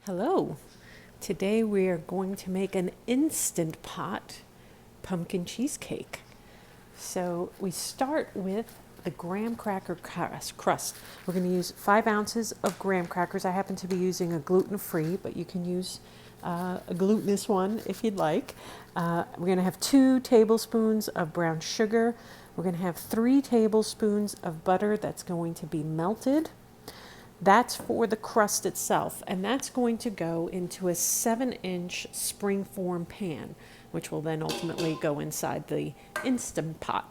Hello. Today we are going to make an Instant Pot pumpkin cheesecake. So we start with the graham cracker crust. We're going to use 5 ounces of graham crackers. I happen to be using a gluten-free, but you can use a glutinous one if you'd like. We're going to have 2 tablespoons of brown sugar. We're going to have 3 tablespoons of butter that's going to be melted. That's for the crust itself, and that's going to go into a 7-inch springform pan, which will then ultimately go inside the Instant Pot.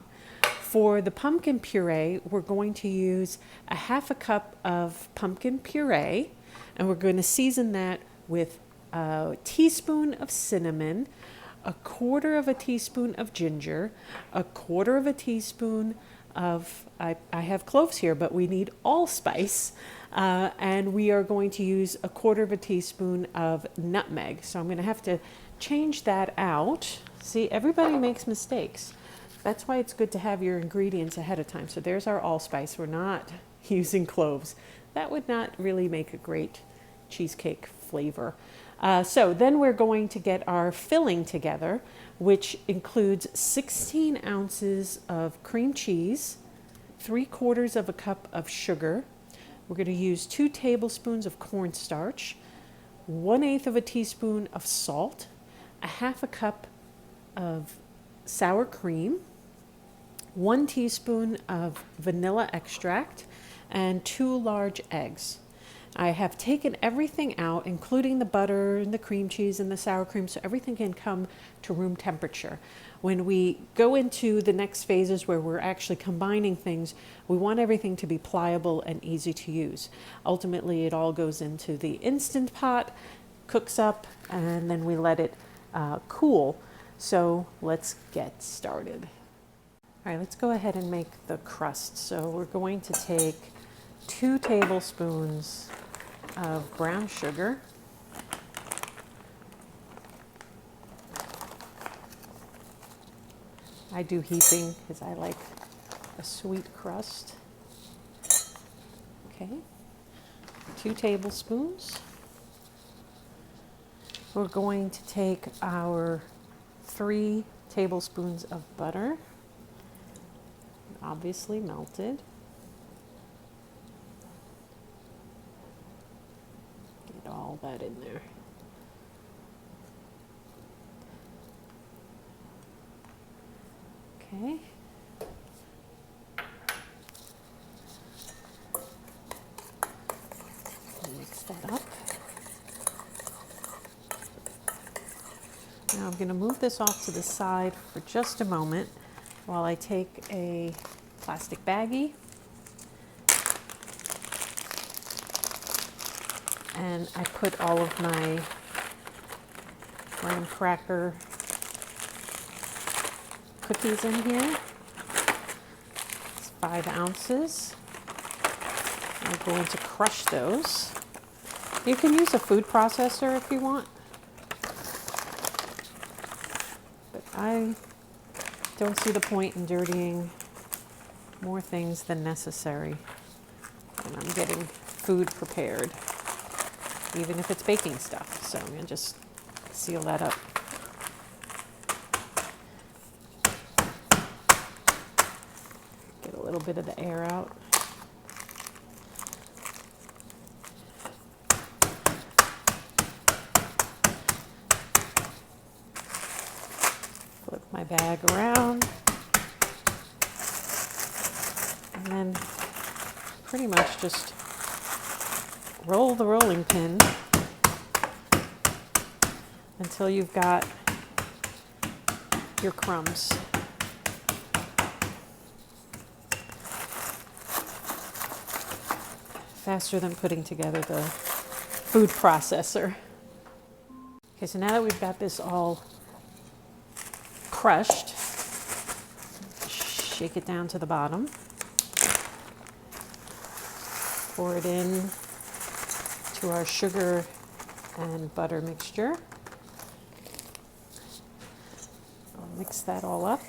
For the pumpkin puree, we're going to use a 1/2 cup of pumpkin puree, and we're going to season that with a teaspoon of cinnamon, 1/4 teaspoon of ginger, 1/4 teaspoon of, I have cloves here, but we need allspice, and we are going to use 1/4 teaspoon of nutmeg. So I'm going to have to change that out. See, everybody makes mistakes. That's why it's good to have your ingredients ahead of time. So there's our allspice. We're not using cloves. That would not really make a great cheesecake flavor. So then we're going to get our filling together, which includes 16 ounces of cream cheese, 3/4 cup of sugar. We're going to use 2 tablespoons of cornstarch, 1/8 teaspoon of salt, 1/2 cup of sour cream, 1 teaspoon of vanilla extract, and 2 large eggs. I have taken everything out, including the butter and the cream cheese and the sour cream, so everything can come to room temperature. When we go into the next phases where we're actually combining things, we want everything to be pliable and easy to use. Ultimately, it all goes into the Instant Pot, cooks up, and then we let it cool. So let's get started. All right, let's go ahead and make the crust. So we're going to take 2 tablespoons of brown sugar, I do heaping because I like a sweet crust. Okay, 2 tablespoons. We're going to take our 3 tablespoons of butter, obviously melted. Get all that in there. Okay. Mix that up. Now I'm going to move this off to the side for just a moment while I take a plastic baggie and I put all of my graham cracker cookies in here. It's 5 ounces. I'm going to crush those. You can use a food processor if you want, but I don't see the point in dirtying more things than necessary when I'm getting food prepared, even if it's baking stuff. So I'm going to just seal that up. Get a little bit of the air out. Flip my bag around. And then pretty much just roll the rolling pin until you've got your crumbs. Faster than putting together the food processor. Okay, so now that we've got this all crushed, shake it down to the bottom. Pour it in to our sugar and butter mixture. I'll mix that all up.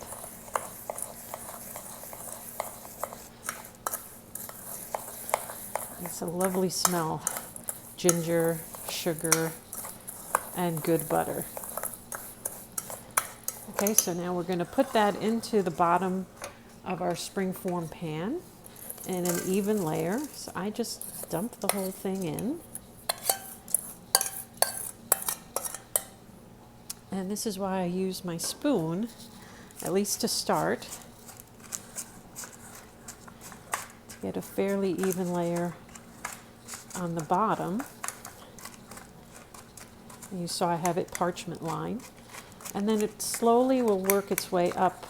It's a lovely smell. Ginger, sugar, and good butter. Okay, so now we're going to put that into the bottom of our springform pan in an even layer. So I just dump the whole thing in. And this is why I use my spoon, at least to start, to get a fairly even layer on the bottom. You saw I have it parchment lined. And then it slowly will work its way up.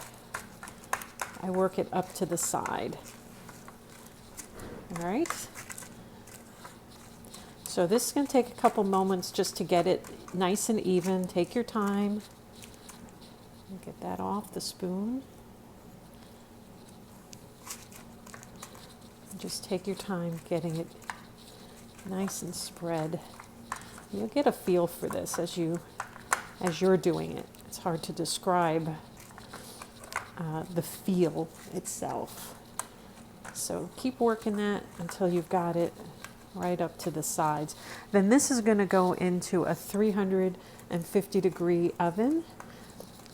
I work it up to the side. All right. So this is going to take a couple moments just to get it nice and even. Take your time. Get that off the spoon. Just take your time getting it nice and spread. You'll get a feel for this as you're doing it. It's hard to describe the feel itself. So keep working that until you've got it right up to the sides. Then this is going to go into a 350 degree oven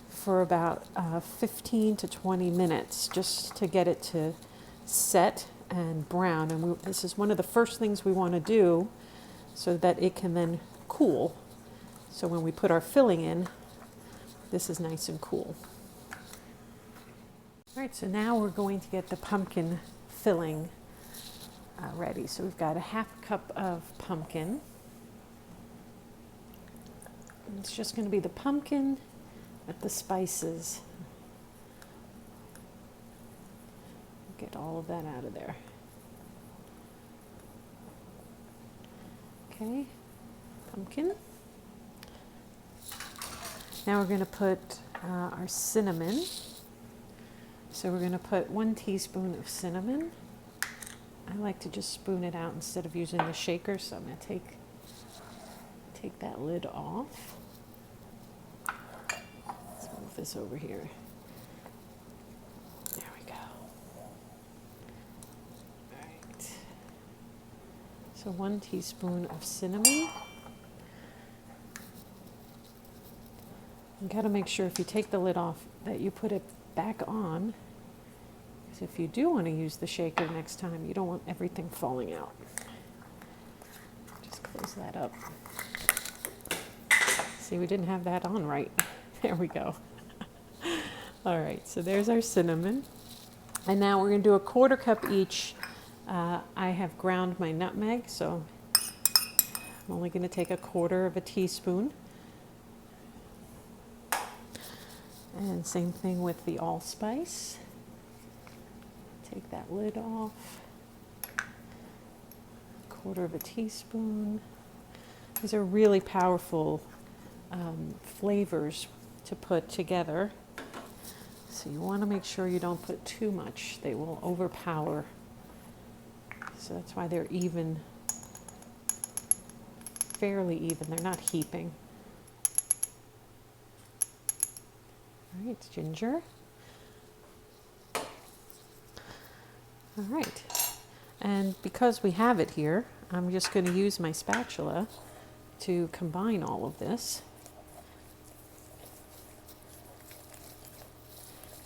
for about 15 to 20 minutes just to get it to set and brown. And this is one of the first things we want to do so that it can then cool. So when we put our filling in, this is nice and cool. All right, so now we're going to get the pumpkin filling ready. So we've got a half cup of pumpkin. And it's just going to be the pumpkin with the spices. Get all of that out of there. Okay, pumpkin. Now we're going to put our cinnamon. So we're going to put 1 teaspoon of cinnamon. I like to just spoon it out instead of using the shaker, so I'm going to take that lid off. Let's move this over here. There we go. All right. So 1 teaspoon of cinnamon. You got to make sure if you take the lid off that you put it back on. Because if you do want to use the shaker next time, you don't want everything falling out. Just close that up. See, we didn't have that on right. There we go. All right, so there's our cinnamon. And now we're going to do a 1/4 cup each. I have ground my nutmeg, so I'm only going to take 1/4 teaspoon. And same thing with the allspice. Take that lid off. 1/4 teaspoon. These are really powerful flavors to put together. So you want to make sure you don't put too much. They will overpower. So that's why they're even, fairly even. They're not heaping. All right, ginger. All right, and because we have it here, I'm just going to use my spatula to combine all of this.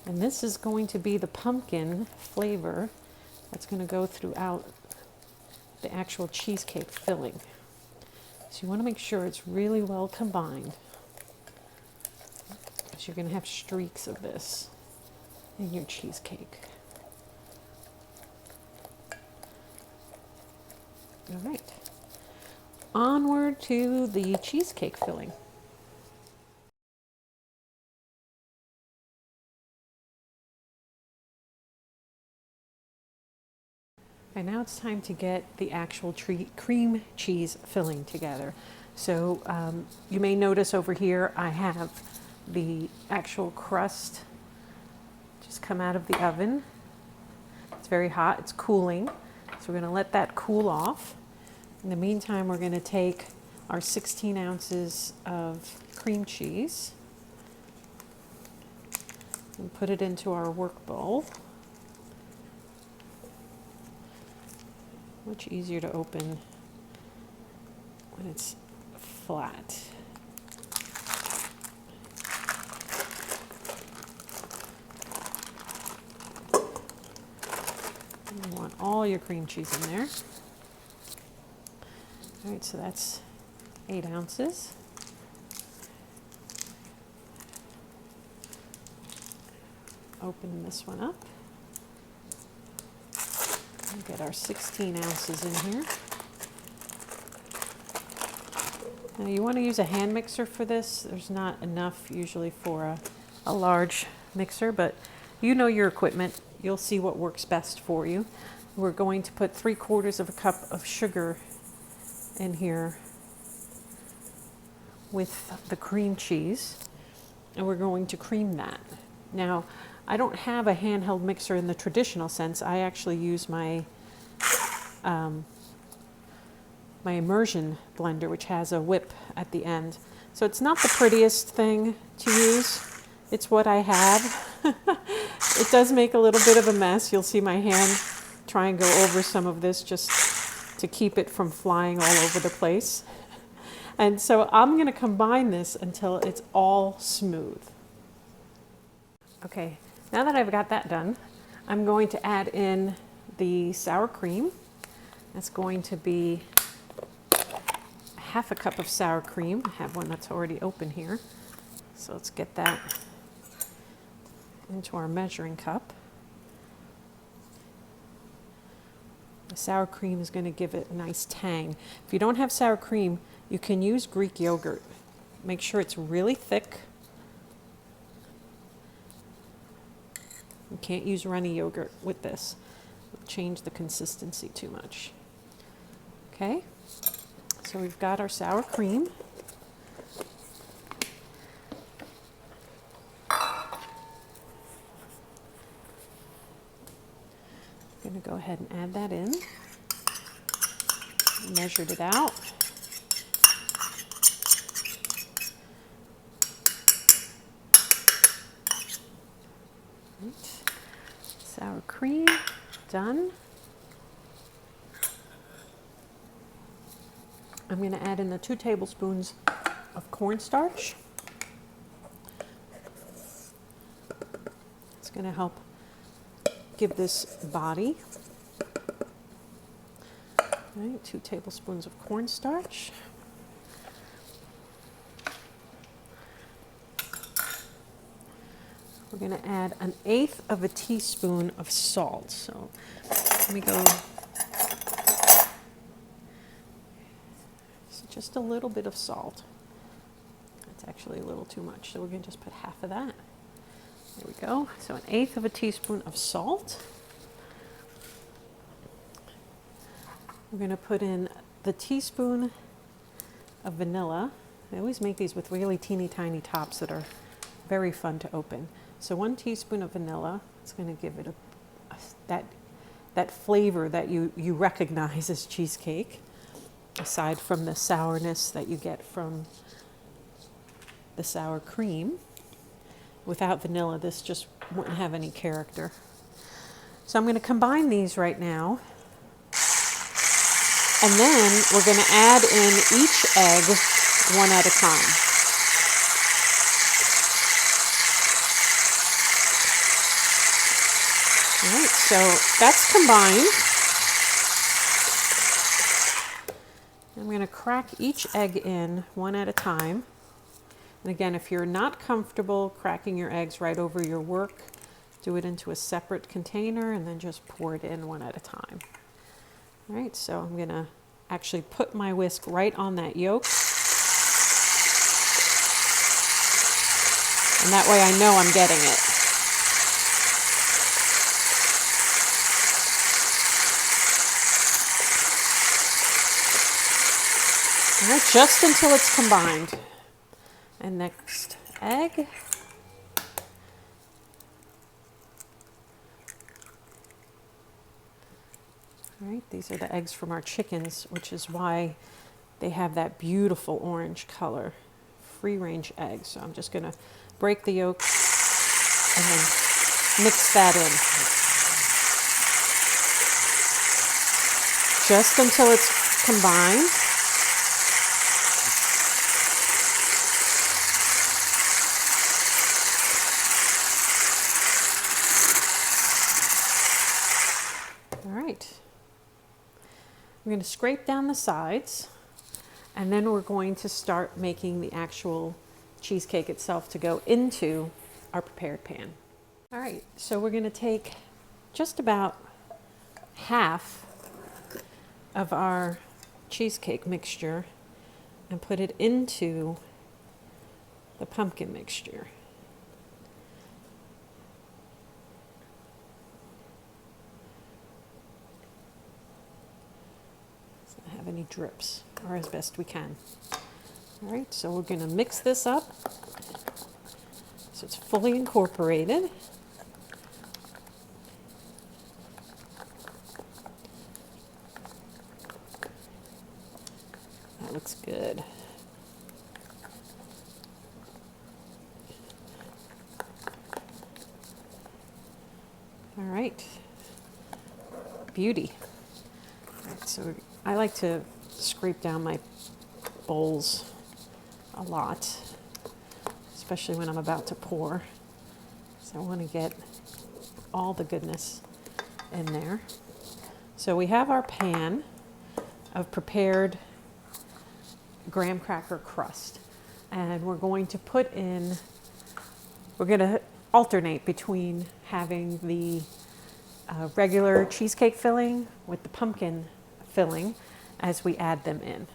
And this is going to be the pumpkin flavor that's going to go throughout the actual cheesecake filling. So you want to make sure it's really well combined. Because you're going to have streaks of this in your cheesecake. All right, onward to the cheesecake filling. And now it's time to get the actual cream cheese filling together. So you may notice over here I have the actual crust just come out of the oven. It's very hot, it's cooling. So we're going to let that cool off. In the meantime, we're going to take our 16 ounces of cream cheese and put it into our work bowl. Much easier to open when it's flat. You want all your cream cheese in there. All right, so that's 8 ounces. Open this one up. And get our 16 ounces in here. Now you want to use a hand mixer for this. There's not enough usually for a large mixer, but you know your equipment. You'll see what works best for you. We're going to put 3/4 of a cup of sugar in here with the cream cheese, and we're going to cream that. Now, I don't have a handheld mixer in the traditional sense. I actually use my my immersion blender, which has a whip at the end. So it's not the prettiest thing to use. It's what I have. It does make a little bit of a mess. You'll see my hand try and go over some of this just to keep it from flying all over the place. And so I'm going to combine this until it's all smooth. Okay, now that I've got that done, I'm going to add in the sour cream. That's going to be 1/2 cup of sour cream. I have one that's already open here. So let's get that into our measuring cup. The sour cream is going to give it a nice tang. If you don't have sour cream, you can use Greek yogurt. Make sure it's really thick. You can't use runny yogurt with this. It'll change the consistency too much. Okay, so we've got our sour cream. I'm going to go ahead and add that in. Measured it out. Right. Sour cream, done. I'm going to add in the 2 tablespoons of cornstarch. It's going to help give this body. All right, 2 tablespoons of cornstarch. We're going to add 1/8 of a teaspoon of salt. So let me go. Just a little bit of salt. That's actually a little too much, so we're going to just put 1/2 of that. There we go. So 1/8 of a teaspoon of salt. We're going to put in the teaspoon of vanilla. I always make these with really teeny tiny tops that are very fun to open. So 1 teaspoon of vanilla. It's going to give it that flavor that you recognize as cheesecake, aside from the sourness that you get from the sour cream. Without vanilla, this just wouldn't have any character. So I'm going to combine these right now. And then we're going to add in each egg one at a time. All right, so that's combined. I'm going to crack each egg in one at a time. And again, if you're not comfortable cracking your eggs right over your work, do it into a separate container and then just pour it in one at a time. All right, so I'm going to actually put my whisk right on that yolk. And that way I know I'm getting it. All right, just until it's combined. And next egg. All right, these are the eggs from our chickens, which is why they have that beautiful orange color. Free-range eggs. So I'm just going to break the yolk and then mix that in. Just until it's combined. We're going to scrape down the sides, and then we're going to start making the actual cheesecake itself to go into our prepared pan. All right, so we're going to take just about half of our cheesecake mixture and put it into the pumpkin mixture. Doesn't have any drips, or as best we can. All right, so we're going to mix this up so it's fully incorporated. That looks good. All right, beauty. All right, so I like to scrape down my bowls a lot, especially when I'm about to pour. So I want to get all the goodness in there. So we have our pan of prepared graham cracker crust, and we're going to put in, we're going to alternate between having the regular cheesecake filling with the pumpkin filling as we add them in.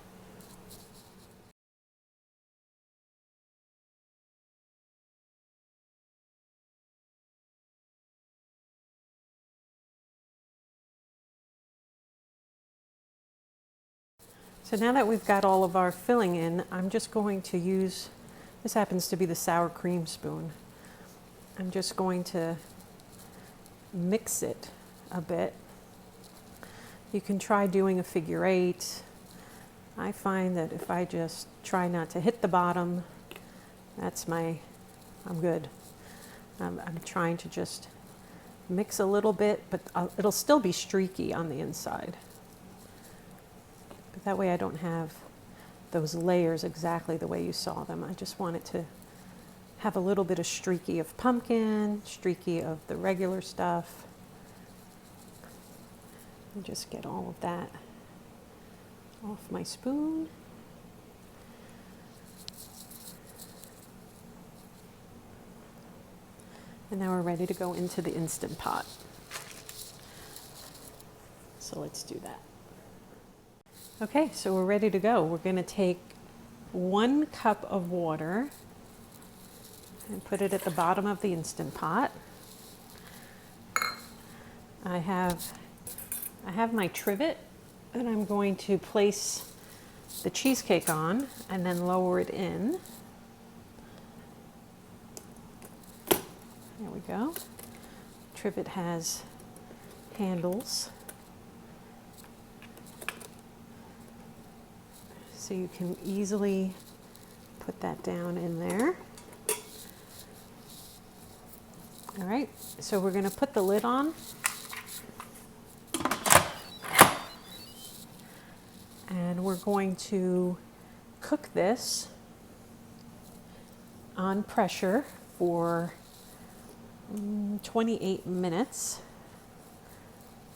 So now that we've got all of our filling in, I'm just going to use, this happens to be the sour cream spoon. I'm just going to mix it a bit. You can try doing a figure eight. I find that if I just try not to hit the bottom, I'm good. I'm trying to just mix a little bit, but it'll still be streaky on the inside. But that way I don't have those layers exactly the way you saw them. I just want it to have a little bit of streaky of pumpkin, streaky of the regular stuff. And just get all of that off my spoon. And now we're ready to go into the Instant Pot. So let's do that. Okay, so we're ready to go. We're going to take 1 cup of water and put it at the bottom of the Instant Pot. I have my trivet that I'm going to place the cheesecake on and then lower it in. There we go. Trivet has handles, so you can easily put that down in there. All right, so we're going to put the lid on. And we're going to cook this on pressure for 28 minutes.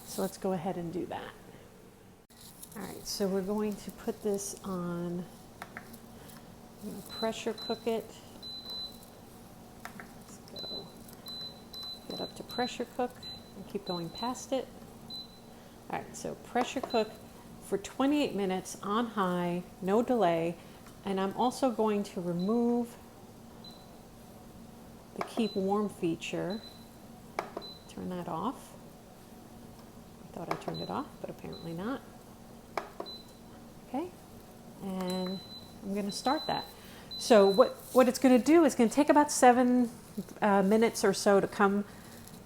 So let's go ahead and do that. All right, so we're going to put this on, I'm going to pressure cook it. Let's go get up to pressure cook and keep going past it. All right, so pressure cook for 28 minutes on high, no delay. And I'm also going to remove the keep warm feature. Turn that off. I thought I turned it off, but apparently not. Okay, and I'm going to start that. So what it's going to do is going to take about 7 minutes or so to come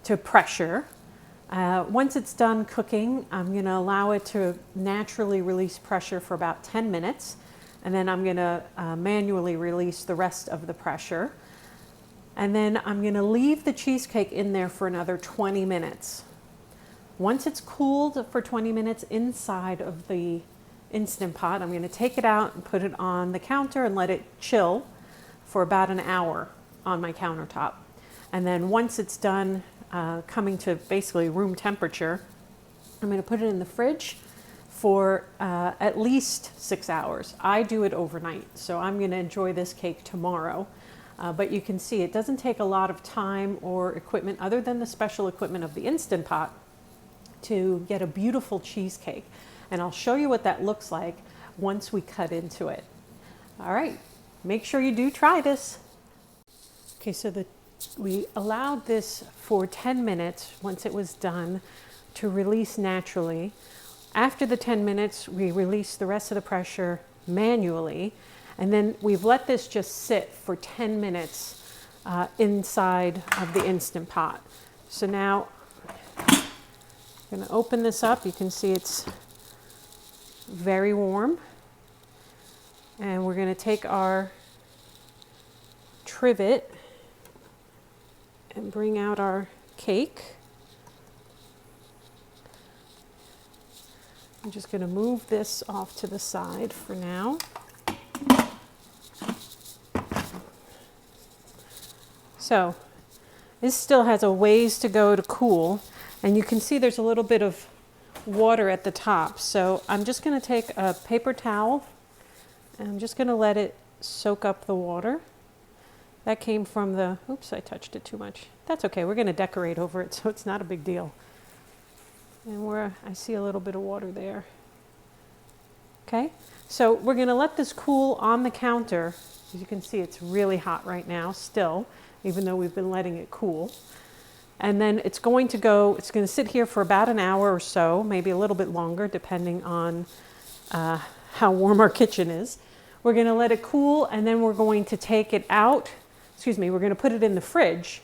to pressure. Once it's done cooking, I'm going to allow it to naturally release pressure for about 10 minutes, and then I'm going to manually release the rest of the pressure. And then I'm going to leave the cheesecake in there for another 20 minutes. Once it's cooled for 20 minutes inside of the Instant Pot, I'm going to take it out and put it on the counter and let it chill for about an hour on my countertop. And then once it's done coming to basically room temperature, I'm going to put it in the fridge for at least 6 hours. I do it overnight, so I'm going to enjoy this cake tomorrow. But you can see it doesn't take a lot of time or equipment other than the special equipment of the Instant Pot to get a beautiful cheesecake. And I'll show you what that looks like once we cut into it. All right, make sure you do try this. Okay, so we allowed this for 10 minutes once it was done to release naturally. After the 10 minutes, we release the rest of the pressure manually. And then we've let this just sit for 10 minutes inside of the Instant Pot. So now I'm going to open this up. You can see it's very warm. And we're going to take our trivet and bring out our cake. I'm just going to move this off to the side for now. So this still has a ways to go to cool, and you can see there's a little bit of water at the top. So I'm just going to take a paper towel and I'm just going to let it soak up the water. That came from the, oops, I touched it too much. That's okay, we're going to decorate over it, so it's not a big deal. And I see a little bit of water there. Okay, so we're going to let this cool on the counter. As you can see, it's really hot right now still, even though we've been letting it cool. And then it's going to sit here for about an hour or so, maybe a little bit longer, depending on how warm our kitchen is. We're going to let it cool, and then we're going to take it out. We're going to put it in the fridge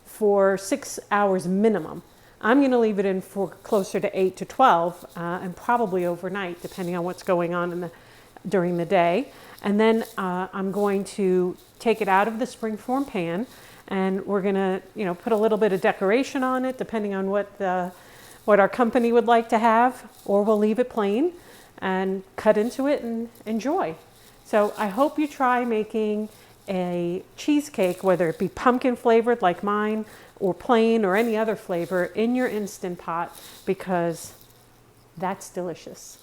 for 6 hours minimum. I'm going to leave it in for closer to 8 to 12 and probably overnight, depending on what's going on during the day. And then I'm going to take it out of the springform pan, and we're going to put a little bit of decoration on it, depending on what our company would like to have, or we'll leave it plain and cut into it and enjoy. So I hope you try making a cheesecake, whether it be pumpkin flavored like mine, or plain, or any other flavor, in your Instant Pot, because that's delicious.